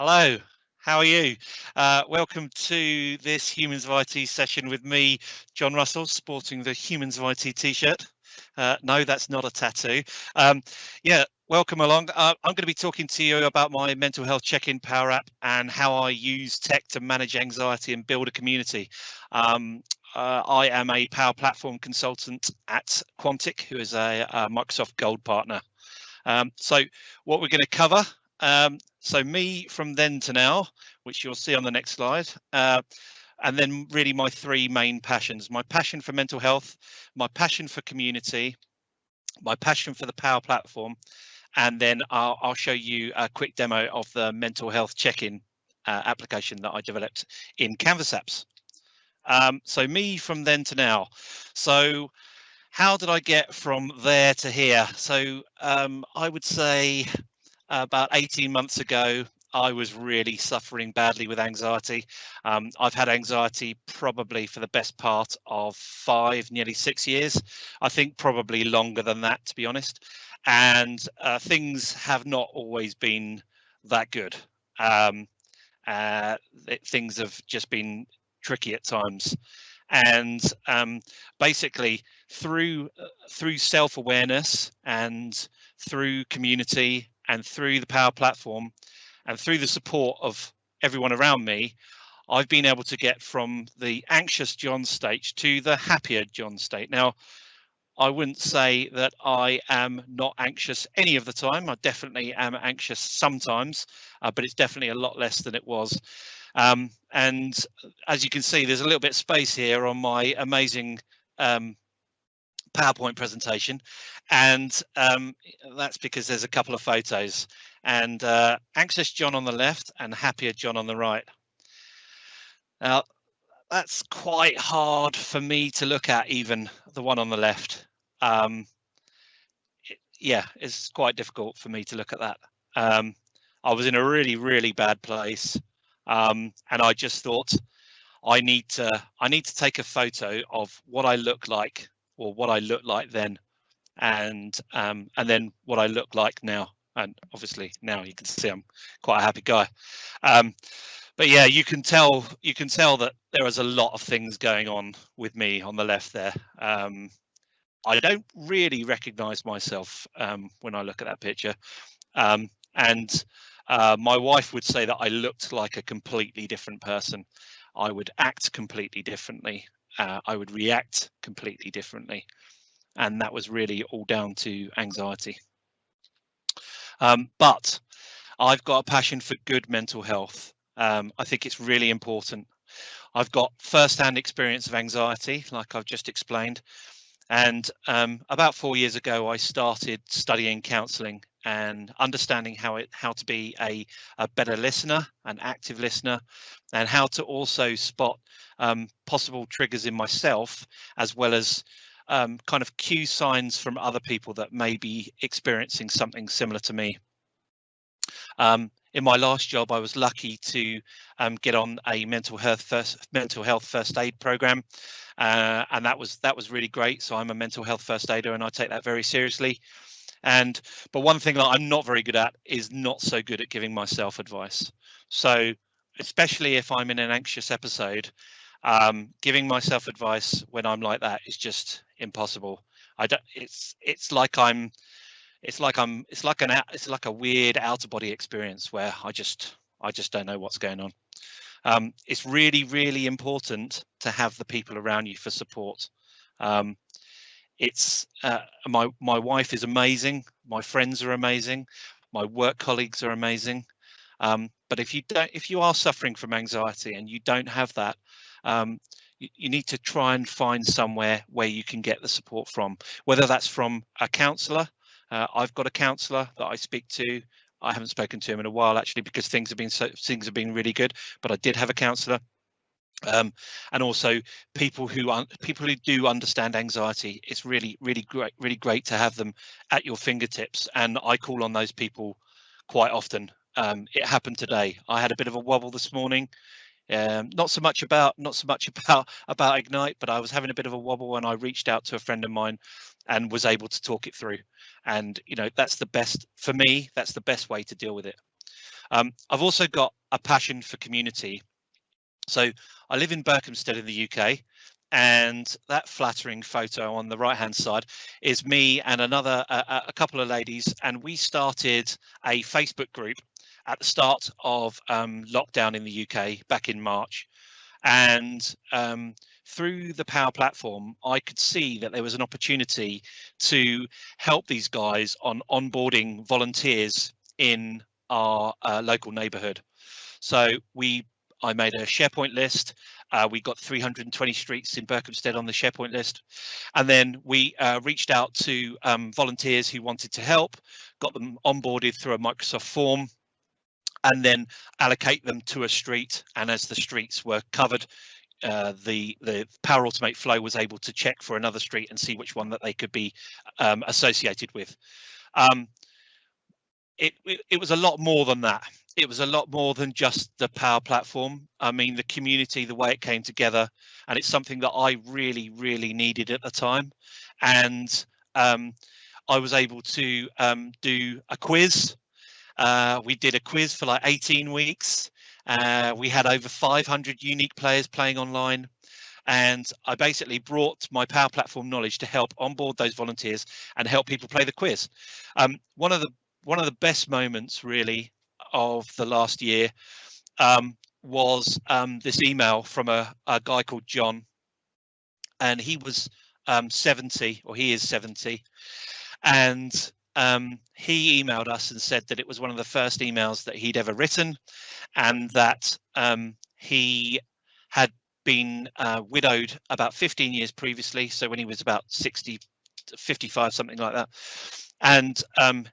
Hello, how are you? Welcome to this Humans of IT session with me, Jon Russell, sporting the Humans of IT t-shirt. No, that's not a tattoo. Yeah, welcome along. I'm going to be talking to you about my mental health check-in power app and how I use tech to manage anxiety and build a community. I am a Power Platform consultant at Quantic, who is a Microsoft Gold partner. So what we're going to cover, so me from then to now, which you'll see on the next slide, and then really my three main passions: my passion for mental health, my passion for community, my passion for the Power Platform, and then I'll show you a quick demo of the mental health check-in application that I developed in Canvas apps. So me from then to now. So how did I get from there to here? So I would say about 18 months ago, I was really suffering badly with anxiety. I've had anxiety probably for the best part of 5, nearly 6 years. I think probably longer than that, to be honest. And things have not always been that good. Things have just been tricky at times. And basically through self-awareness and through community and through the Power Platform and through the support of everyone around me, I've been able to get from the anxious Jon state to the happier Jon state. Now, I wouldn't say that I am not anxious any of the time. I definitely am anxious sometimes, but it's definitely a lot less than it was. And as you can see, there's a little bit of space here on my amazing PowerPoint presentation, and that's because there's a couple of photos, and anxious Jon on the left and happier Jon on the right. Now, that's quite hard for me to look at, even the one on the left. Yeah, it's quite difficult for me to look at that. I was in a really, really bad place. And I just thought I need to take a photo of what I look like, or what I looked like then, and then what I look like now. And obviously now you can see I'm quite a happy guy. But yeah, you can tell that there is a lot of things going on with me on the left there. I don't really recognize myself when I look at that picture. And my wife would say that I looked like a completely different person. I would act completely differently. I would react completely differently. And that was really all down to anxiety. But I've got a passion for good mental health. I think it's really important. I've got first-hand experience of anxiety, like I've just explained. And about 4 years ago, I started studying counselling and understanding how to be a better listener, an active listener, and how to also spot possible triggers in myself, as well as kind of cue signs from other people that may be experiencing something similar to me. In my last job, I was lucky to get on a mental health first aid program, and that was really great. So I'm a mental health first aider, and I take that very seriously. But one thing that I'm not very good at is not so good at giving myself advice. So especially if I'm in an anxious episode, giving myself advice when I'm like that is just impossible. It's like a weird out of body experience where I just don't know what's going on. It's really, really important to have the people around you for support. My wife is amazing. My friends are amazing. My work colleagues are amazing. But if you are suffering from anxiety and you don't have that, you need to try and find somewhere where you can get the support from, whether that's from a counsellor. I've got a counsellor that I speak to. I haven't spoken to him in a while, actually, because things have been really good. But I did have a counsellor, and also people who do understand anxiety. It's really great to have them at your fingertips, and I call on those people quite often. It happened today. I had a bit of a wobble this morning. Not so much about Ignite, but I was having a bit of a wobble, and I reached out to a friend of mine and was able to talk it through. And that's the best for me. That's the best way to deal with it. I've also got a passion for community. So I live in Berkhamsted in the UK, and that flattering photo on the right hand side is me and a couple of ladies, and we started a Facebook group at the start of lockdown in the UK back in March. And through the Power Platform, I could see that there was an opportunity to help these guys on onboarding volunteers in our local neighbourhood. So I made a SharePoint list. We got 320 streets in Berkhamsted on the SharePoint list. And then we reached out to volunteers who wanted to help, got them onboarded through a Microsoft form, and then allocate them to a street. And as the streets were covered, the Power Automate flow was able to check for another street and see which one that they could be associated with. It was a lot more than that. It was a lot more than just the Power Platform. I mean, the community, the way it came together, and it's something that I really, really needed at the time. And I was able to do a quiz. We did a quiz for like 18 weeks. We had over 500 unique players playing online. And I basically brought my Power Platform knowledge to help onboard those volunteers and help people play the quiz. One of the best moments really of the last year was this email from a guy called John, and he was 70, or he is 70, and he emailed us and said that it was one of the first emails that he'd ever written, and that he had been widowed about 15 years previously, so when he was about 60, 55, something like that. And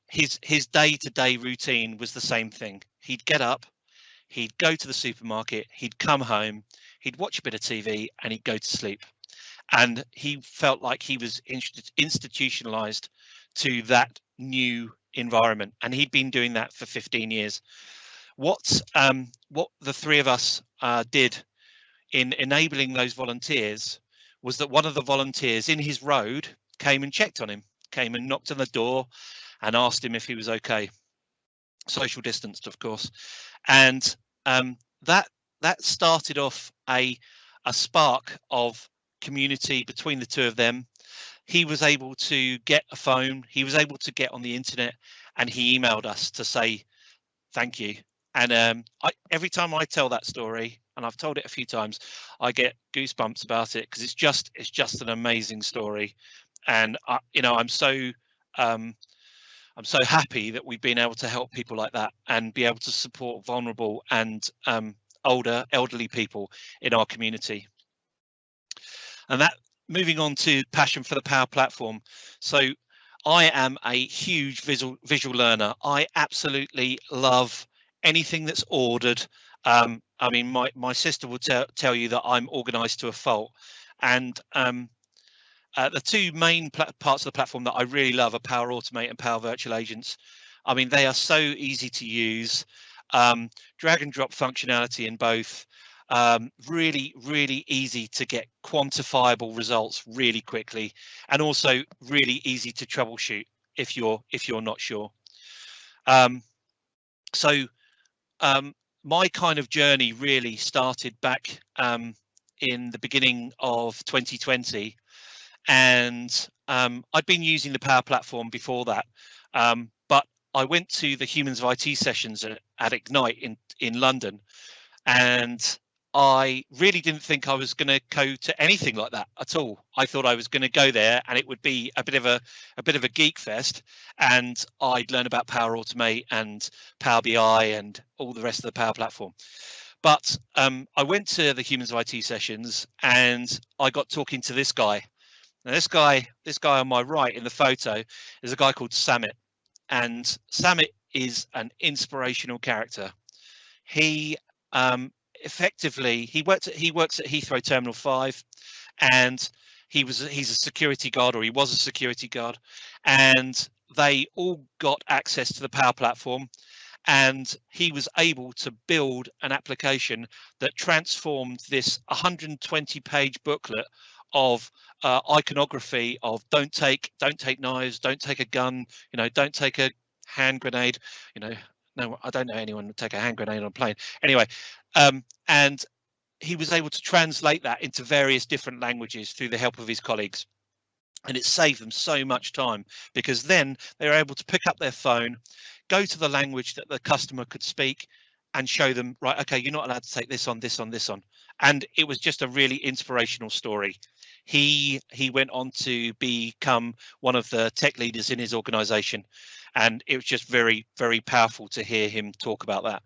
his day-to-day routine was the same thing. He'd get up, he'd go to the supermarket, he'd come home, he'd watch a bit of TV, and he'd go to sleep. And he felt like he was institutionalized to that new environment, and he'd been doing that for 15 years. What the three of us did in enabling those volunteers was that one of the volunteers in his road came and checked on him, came and knocked on the door and asked him if he was okay, social distanced, of course. And that started off a spark of community between the two of them. He was able to get a phone, he was able to get on the internet, and he emailed us to say thank you. And every time I tell that story, and I've told it a few times, I get goosebumps about it, because it's just an amazing story. And I'm so happy that we've been able to help people like that and be able to support vulnerable and elderly people in our community. And that, moving on to passion for the Power Platform. So I am a huge visual learner. I absolutely love anything that's ordered. I mean, my sister will tell you that I'm organized to a fault. And the two main parts of the platform that I really love are Power Automate and Power Virtual Agents. I mean, they are so easy to use. Drag and drop functionality in both. Really, really easy to get quantifiable results really quickly, and also really easy to troubleshoot if you're not sure. So my kind of journey really started back in the beginning of 2020, and I'd been using the Power Platform before that, but I went to the Humans of IT sessions at Ignite in London, and I really didn't think I was going to go to anything like that at all. I thought I was going to go there and it would be a bit of a geek fest, and I'd learn about Power Automate and Power BI and all the rest of the Power Platform. But I went to the Humans of IT sessions and I got talking to this guy. Now this guy on my right in the photo is a guy called Samit, and Samit is an inspirational character. He effectively he works at Heathrow Terminal 5, and he's a security guard, or he was a security guard, and they all got access to the Power Platform, and he was able to build an application that transformed this 120-page booklet of iconography of don't take knives, don't take a gun, don't take a hand grenade, no, I don't know anyone would take a hand grenade on a plane. Anyway, and he was able to translate that into various different languages through the help of his colleagues. And it saved them so much time, because then they were able to pick up their phone, go to the language that the customer could speak, and show them, right, okay, you're not allowed to take this on, this on, this on. And it was just a really inspirational story. He went on to become one of the tech leaders in his organization, and it was just very, very powerful to hear him talk about that.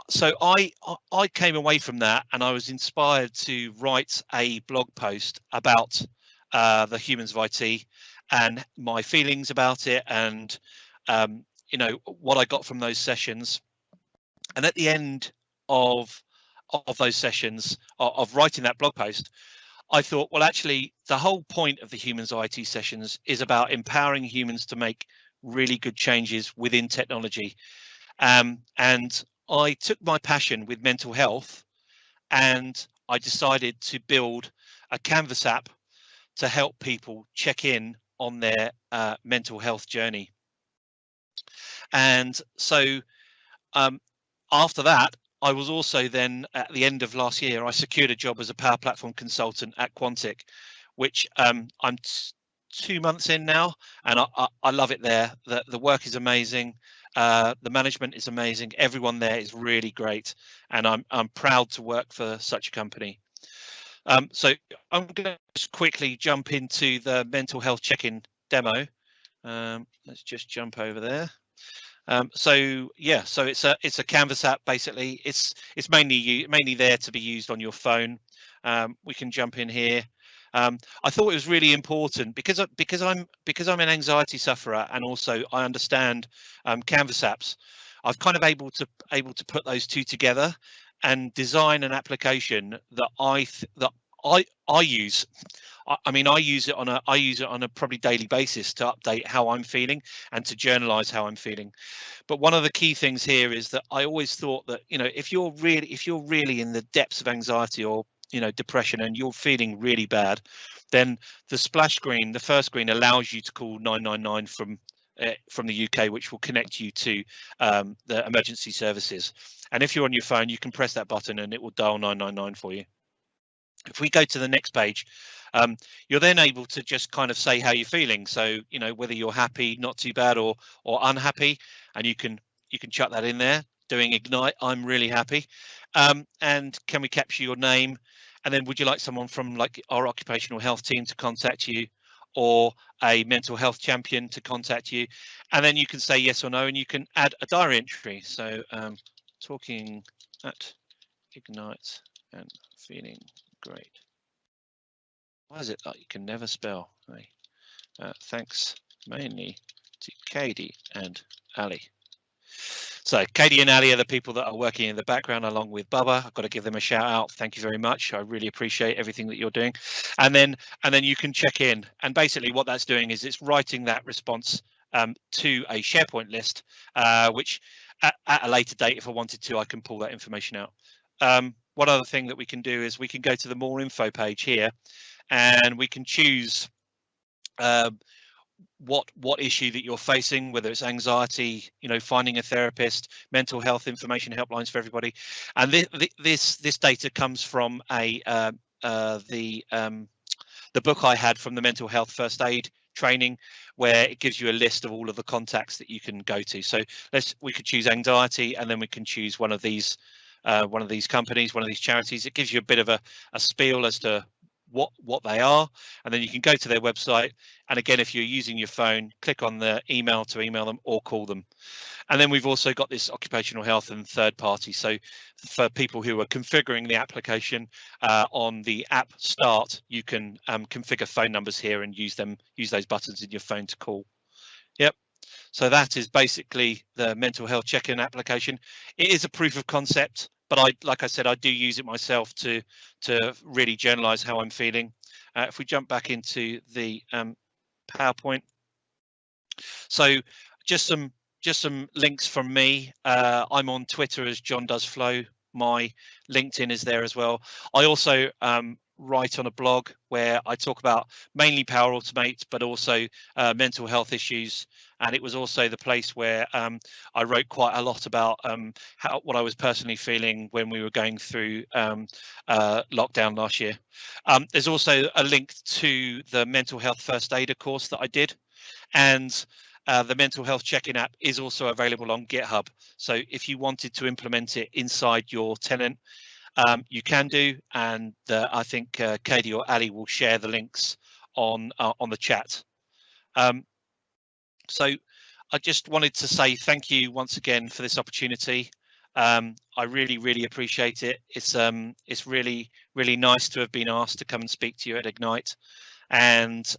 So I came away from that, and I was inspired to write a blog post about the humans of IT and my feelings about it, and you know, what I got from those sessions. And at the end of those sessions of writing that blog post, I thought, well, actually, the whole point of the humans of IT sessions is about empowering humans to make really good changes within technology. And I took my passion with mental health, and I decided to build a Canvas app to help people check in on their mental health journey. And so after that, I was also then, at the end of last year, I secured a job as a Power Platform consultant at Quantic, which I'm 2 months in now, and I love it there. The work is amazing. The management is amazing. Everyone there is really great, and I'm proud to work for such a company. So I'm going to just quickly jump into the mental health check-in demo. Let's just jump over there. So yeah, so it's a Canvas app. Basically, it's mainly there to be used on your phone. We can jump in here. I thought it was really important because I'm an anxiety sufferer, and also I understand Canvas apps. I've kind of able to put those two together and design an application that I use. I mean, I use it on a probably daily basis to update how I'm feeling and to journalize how I'm feeling. But one of the key things here is that I always thought that, you know, if you're really in the depths of anxiety or, you know, depression, and you're feeling really bad, then the splash screen, the first screen, allows you to call 999 from the UK, which will connect you to the emergency services. And if you're on your phone, you can press that button and it will dial 999 for you. If we go to the next page, you're then able to just kind of say how you're feeling. So, you know, whether you're happy, not too bad, or unhappy, and you can chuck that in there. Doing Ignite, I'm really happy. And can we capture your name? And then would you like someone from like our occupational health team to contact you, or a mental health champion to contact you? And then you can say yes or no, and you can add a diary entry. So talking at Ignite and feeling great. Why is it that you can never spell? Hey, thanks mainly to Katie and Ali. So Katie and Ali are the people that are working in the background along with Bubba. I've got to give them a shout out. Thank you very much. I really appreciate everything that you're doing. And then you can check in. And basically what that's doing is it's writing that response to a SharePoint list, which at a later date, if I wanted to, I can pull that information out. One other thing that we can do is we can go to the more info page here, and we can choose what issue that you're facing, whether it's anxiety, you know, finding a therapist, mental health information helplines for everybody. And this data comes from the book I had from the mental health first aid training, where it gives you a list of all of the contacts that you can go to. So we could choose anxiety, and then we can choose one of these companies, one of these charities. It gives you a bit of a spiel as to what they are, and then you can go to their website. And again, if you're using your phone, click on the email to email them or call them. And then we've also got this occupational health and third party. So for people who are configuring the application on the app start, you can configure phone numbers here and use those buttons in your phone to call. Yep. So that is basically the mental health check-in application. It is a proof of concept, but like I said, I do use it myself to really journalize how I'm feeling. If we jump back into the PowerPoint, so just some links from me. I'm on Twitter as John Does Flow. My LinkedIn is there as well. I also write on a blog where I talk about mainly Power Automate, but also mental health issues. And it was also the place where I wrote quite a lot about what I was personally feeling when we were going through lockdown last year. There's also a link to the mental health first aider course that I did, and the mental health check-in app is also available on GitHub. So if you wanted to implement it inside your tenant, you can do, and I think Katie or Ali will share the links on the chat. So I just wanted to say thank you once again for this opportunity. I really appreciate it. It's really nice to have been asked to come and speak to you at Ignite, and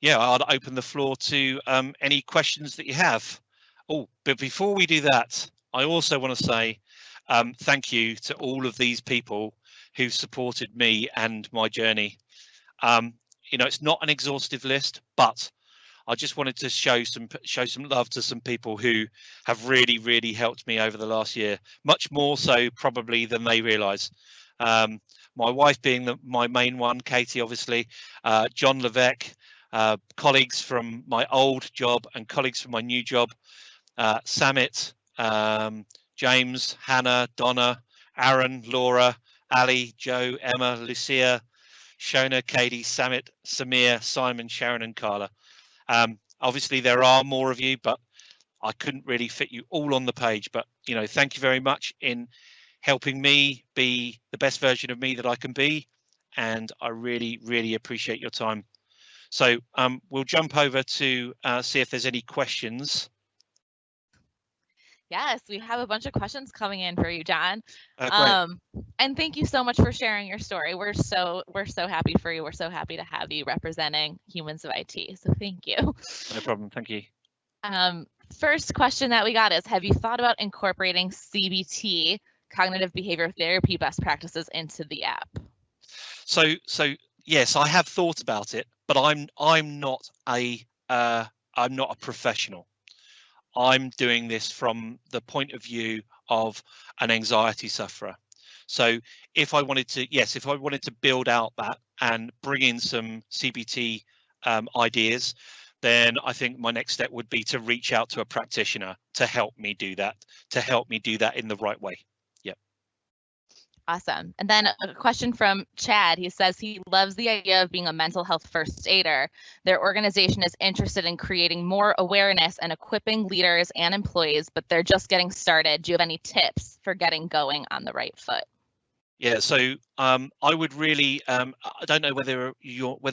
yeah, I'll open the floor to any questions that you have. Oh, but before we do that, I also want to say thank you to all of these people who supported me and my journey. You know, it's not an exhaustive list, but I just wanted to show some love to some people who have really helped me over the last year, much more so probably than they realise. My wife being my main one, Katie, obviously, John Levesque, colleagues from my old job and colleagues from my new job, Samit, James, Hannah, Donna, Aaron, Laura, Ali, Joe, Emma, Lucia, Shona, Katie, Samit, Samir, Simon, Sharon and Carla. Obviously there are more of you, but I couldn't really fit you all on the page. But you know, thank you very much in helping me be the best version of me that I can be, and I really appreciate your time. So we'll jump over to see if there's any questions. Yes, we have a bunch of questions coming in for you, Jon. Great. And thank you so much for sharing your story. We're so happy for you. We're so happy to have you representing Humans of IT. So thank you. No problem. Thank you. First question that we got is, have you thought about incorporating CBT, cognitive behavior therapy best practices, into the app? So yes, I have thought about it, but I'm not a professional. I'm doing this from the point of view of an anxiety sufferer. So if I wanted to build out that and bring in some CBT ideas, then I think my next step would be to reach out to a practitioner to help me do that in the right way. Yep. Awesome. And then a question from Chad. He says he loves the idea of being a mental health first aider. Their organization is interested in creating more awareness and equipping leaders and employees, but they're just getting started. Do you have any tips for getting going on the right foot? Yeah, so I would really, I don't know whether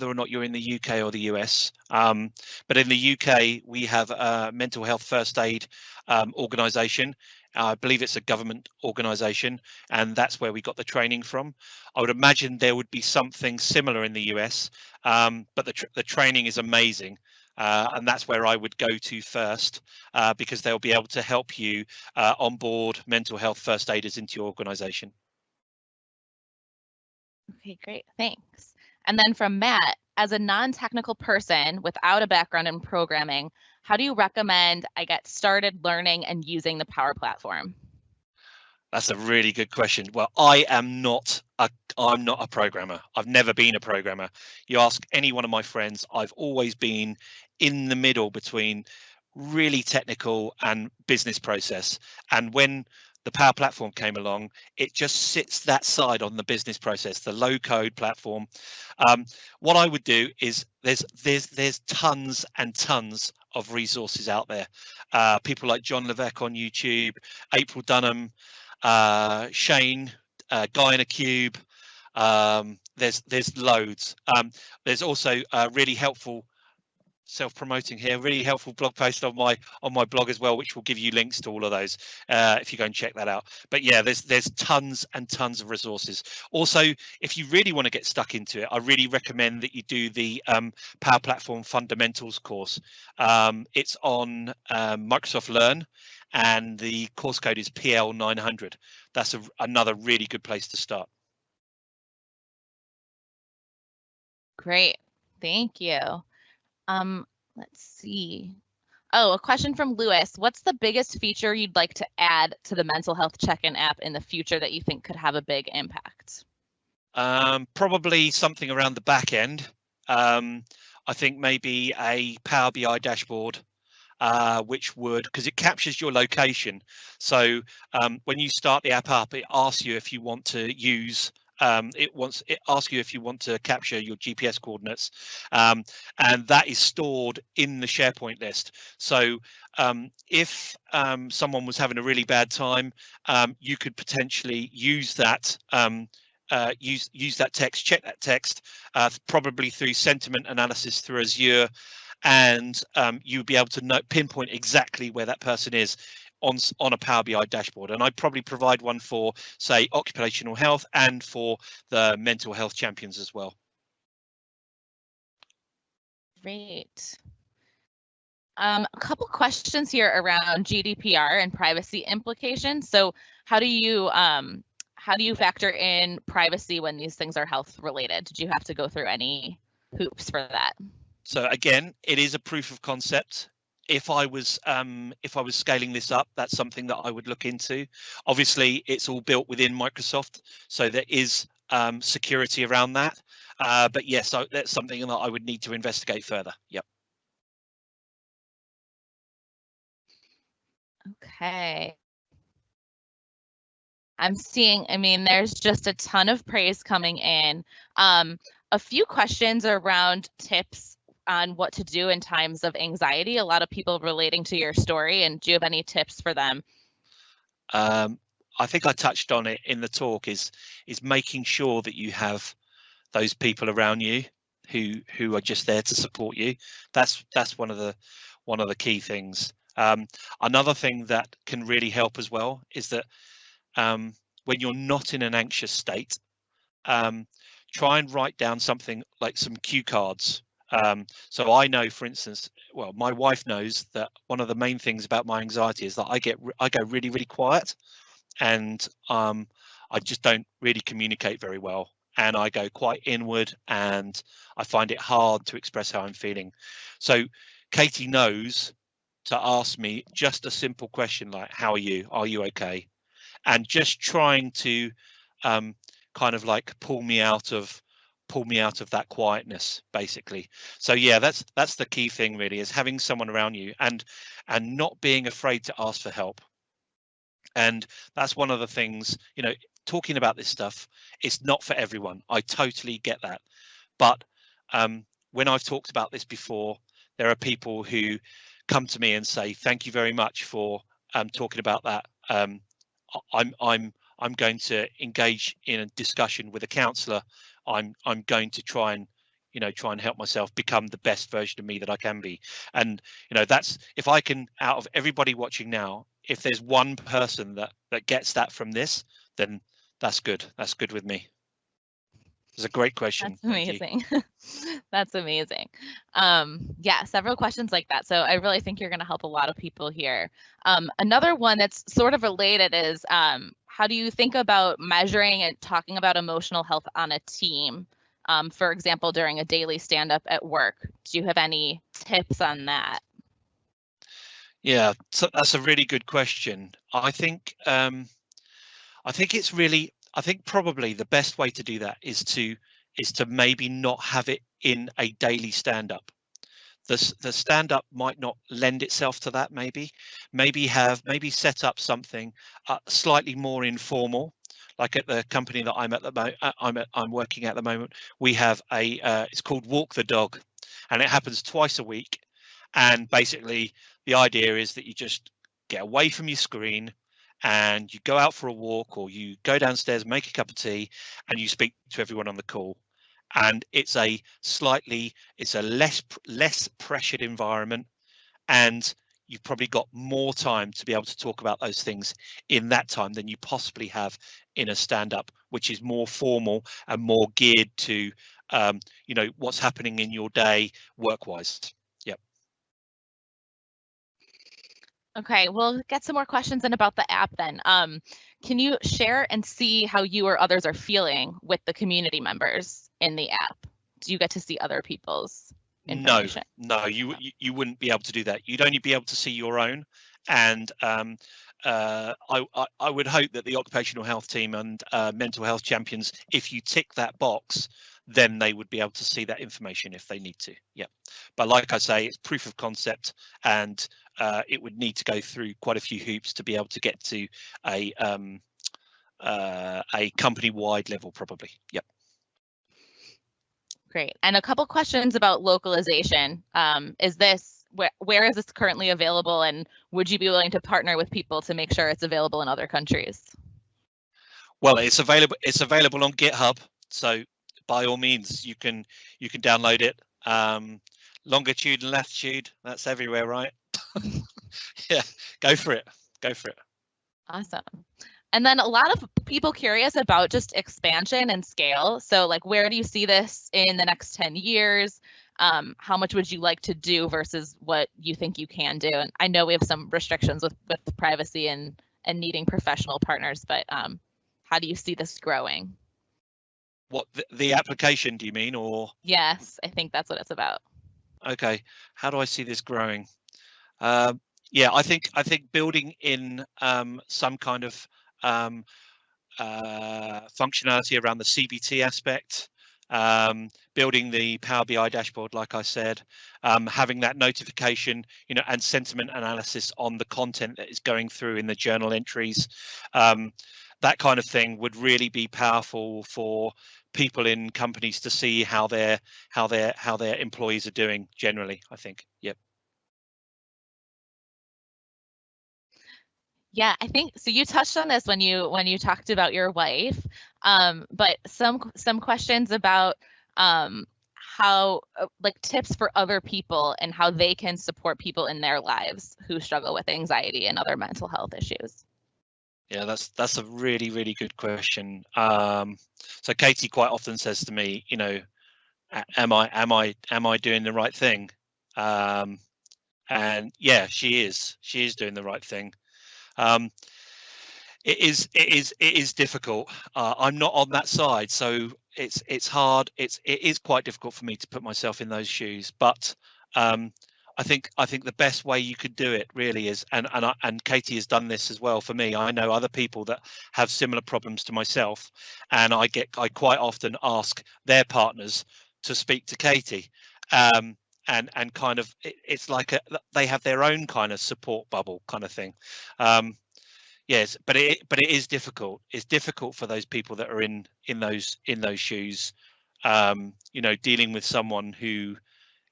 or not you're in the UK or the US, but in the UK we have a mental health first aid organisation. I believe it's a government organisation, and that's where we got the training from. I would imagine there would be something similar in the US, but the training is amazing. And that's where I would go to first, because they'll be able to help you onboard mental health first aiders into your organisation. Okay, great, thanks. And then from Matt, as a non-technical person without a background in programming, how do you recommend I get started learning and using the Power Platform? That's a really good question. Well, I'm not a programmer. I've never been a programmer. You ask any one of my friends, I've always been in the middle between really technical and business process. And when the Power Platform came along, it just sits that side on the business process, the low code platform. What I would do is there's tons and tons of resources out there. People like Jon Levesque on YouTube, April Dunham, Shane, Guy in a Cube. There's loads. There's also really helpful, self-promoting here, really helpful blog post on my blog as well, which will give you links to all of those if you go and check that out. But yeah, there's tons and tons of resources. Also, if you really want to get stuck into it, I really recommend that you do the Power Platform Fundamentals course. It's on Microsoft Learn, and the course code is PL900. That's another really good place to start. Great, thank you. Let's see. Oh, a question from Lewis. What's the biggest feature you'd like to add to the mental health check-in app in the future that you think could have a big impact? Probably something around the back end. I think maybe a Power BI dashboard, which would, because it captures your location. So when you start the app up, it asks you if you want to use it asks you if you want to capture your GPS coordinates, and that is stored in the SharePoint list. So if someone was having a really bad time, you could potentially use that. Use that text, check that text, probably through sentiment analysis through Azure, and you'll be able to pinpoint exactly where that person is on a Power BI dashboard. And I'd probably provide one for, say, occupational health and for the mental health champions as well. Great. A couple questions here around GDPR and privacy implications. So how do you factor in privacy when these things are health related? Did you have to go through any hoops for that? So again, it is a proof of concept. If I was scaling this up, that's something that I would look into. Obviously, it's all built within Microsoft, so there is security around that. But yes, that's something that I would need to investigate further. Yep. Okay. I'm seeing, I mean, there's just a ton of praise coming in. A few questions around tips on what to do in times of anxiety. A lot of people relating to your story, and do you have any tips for them? I think I touched on it in the talk, is making sure that you have those people around you who are just there to support you. That's one of the key things. Another thing that can really help as well is that when you're not in an anxious state, try and write down something like some cue cards. So I know, for instance, well, my wife knows that one of the main things about my anxiety is that I go really, really quiet, and I just don't really communicate very well, and I go quite inward, and I find it hard to express how I'm feeling. So Katie knows to ask me just a simple question like, how are you? Are you okay? And just trying to kind of like pull me out of that quietness, basically. So yeah, that's the key thing really, is having someone around you and not being afraid to ask for help. And that's one of the things, you know, talking about this stuff, it's not for everyone. I totally get that. But when I've talked about this before, there are people who come to me and say, thank you very much for talking about that. I'm going to engage in a discussion with a counsellor. I'm going to try and help myself become the best version of me that I can be. And that's, if I can, out of everybody watching now, if there's one person that gets that from this, then that's good. That's good with me. It's a great question. That's amazing. That's amazing. Yeah, several questions like that. So I really think you're going to help a lot of people here. Another one that's sort of related is how do you think about measuring and talking about emotional health on a team? For example, during a daily stand-up at work. Do you have any tips on that? Yeah, so that's a really good question. I think probably the best way to do that is to maybe not have it in a daily stand-up. The stand-up might not lend itself to that. Maybe set up something slightly more informal. Like at the company that I'm working at the moment, we have it's called Walk the Dog, and it happens twice a week. And basically, the idea is that you just get away from your screen and you go out for a walk, or you go downstairs, make a cup of tea, and you speak to everyone on the call. And it's a less pressured environment, and you've probably got more time to be able to talk about those things in that time than you possibly have in a stand-up, which is more formal and more geared to what's happening in your day work-wise. Yep. Okay, we'll get some more questions in about the app then. Can you share and see how you or others are feeling with the community members in the app? Do you get to see other people's information? No, you wouldn't be able to do that. You'd only be able to see your own, and I would hope that the occupational health team and mental health champions, if you tick that box, then they would be able to see that information if they need to. Yeah, but like I say, it's proof of concept, and it would need to go through quite a few hoops to be able to get to a company-wide level, probably. Yep. Great. And a couple questions about localization. Is this where is this currently available, and would you be willing to partner with people to make sure it's available in other countries? Well, it's available. It's available on GitHub, so by all means, you can download it. Longitude and latitude, that's everywhere, right? Yeah, go for it. Go for it. Awesome. And then a lot of people curious about just expansion and scale. So like, where do you see this in the next 10 years? How much would you like to do versus what you think you can do? And I know we have some restrictions with privacy and needing professional partners, but how do you see this growing? What, the application, do you mean, or? Yes, I think that's what it's about. Okay, how do I see this growing? Yeah, I think building in some kind of functionality around the CBT aspect, building the Power BI dashboard, like I said, having that notification, and sentiment analysis on the content that is going through in the journal entries. That kind of thing would really be powerful for people in companies to see how their employees are doing generally, I think. Yep. Yeah, I think so. You touched on this when you talked about your wife, but some questions about how like tips for other people and how they can support people in their lives who struggle with anxiety and other mental health issues. Yeah, that's a really, really good question. So Katie quite often says to me, am I doing the right thing? And yeah, she is doing the right thing. It is difficult. I'm not on that side, so it's hard. It is quite difficult for me to put myself in those shoes. But I think the best way you could do it really is, and Katie has done this as well for me. I know other people that have similar problems to myself, and I quite often ask their partners to speak to Katie. And kind of it's like they have their own kind of support bubble kind of thing. Yes, but it is difficult. It's difficult for those people that are in those shoes, dealing with someone who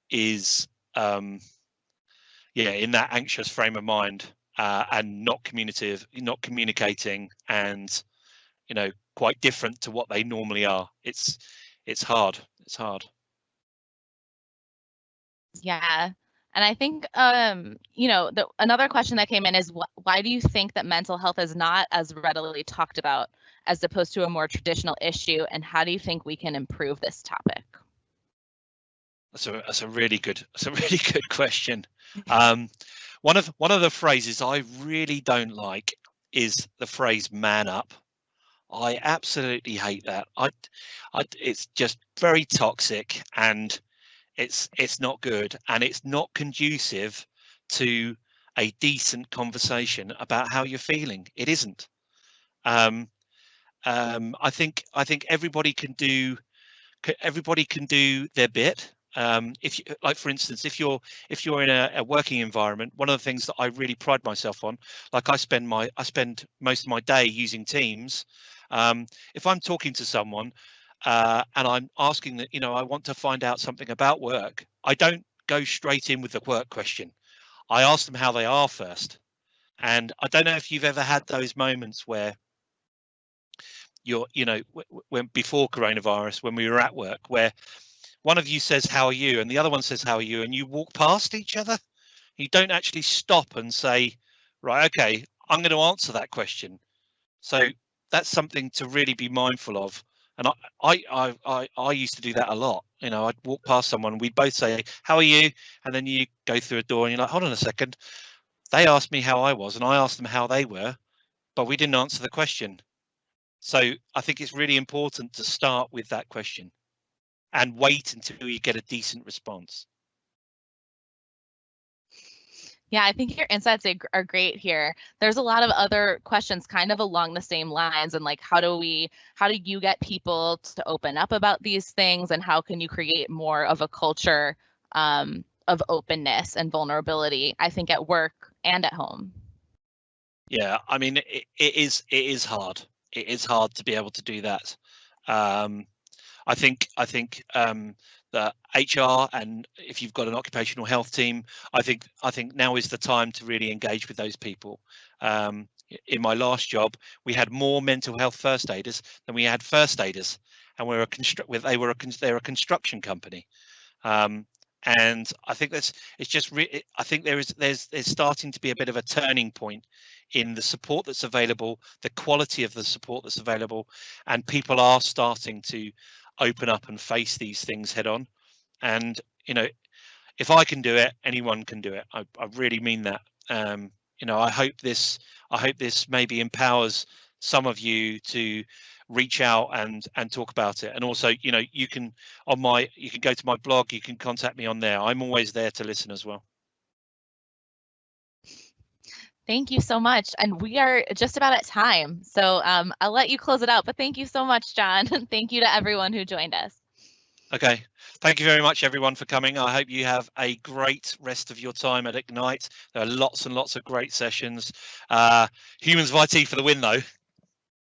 is in that anxious frame of mind, and not communicating, and quite different to what they normally are. It's hard. It's hard. Yeah. And I think, another question that came in is why do you think that mental health is not as readily talked about as opposed to a of issue? And how do you think we can improve this topic? That's a really good question. One of the phrases I really don't like is the phrase "man up." I absolutely hate that. It's just very toxic, and it's not good, and it's not conducive to a decent conversation about how you're feeling. It isn't. I think everybody can do their bit. If you, like, for instance, if you're in a working environment, one of the things that I really pride myself on, like I spend most of my day using Teams. If I'm talking to someone, and I'm asking that, I want to find out something about work, I don't go straight in with the work question. I ask them how they are first. And I don't know if you've ever had those moments where when before coronavirus, when we were at work, where one of you says, "How are you?" and the other one says, "How are you?" and you walk past each other. You don't actually stop and say, "Right, okay, I'm going to answer that question." So that's something to really be mindful of. And I used to do that a lot. I'd walk past someone, we'd both say, "How are you?" and then you go through a door and you're like, "Hold on a second. They asked me how I was and I asked them how they were, but we didn't answer the question." So I think it's really important to start with that question and wait until you get a decent response. Yeah, I think your insights are great here. There's a lot of other questions kind of along the same lines, and like how do you get people to open up about these things, and how can you create more of a culture of openness and vulnerability, I think, at work and at home. Yeah, I mean, it is hard. It is hard to be able to do that. I think that HR, and if you've got an occupational health team, I think now is the time to really engage with those people. In my last job, we had more mental health first aiders than we had first aiders, and they're a construction company. And I think I think there's starting to be a bit of a turning point in the support that's available, the quality of the support that's available, and people are starting to open up and face these things head on. And if I can do it, anyone can do it. I really mean that. I hope this maybe empowers some of you to reach out and talk about it. And also, you can go to my blog, you can contact me on there. I'm always there to listen as well. Thank you so much. And we are just about at time. So I'll let you close it out. But thank you so much, Jon. Thank you to everyone who joined us. Okay. Thank you very much, everyone, for coming. I hope you have a great rest of your time at Ignite. There are lots and lots of great sessions. Humans of IT for the win, though.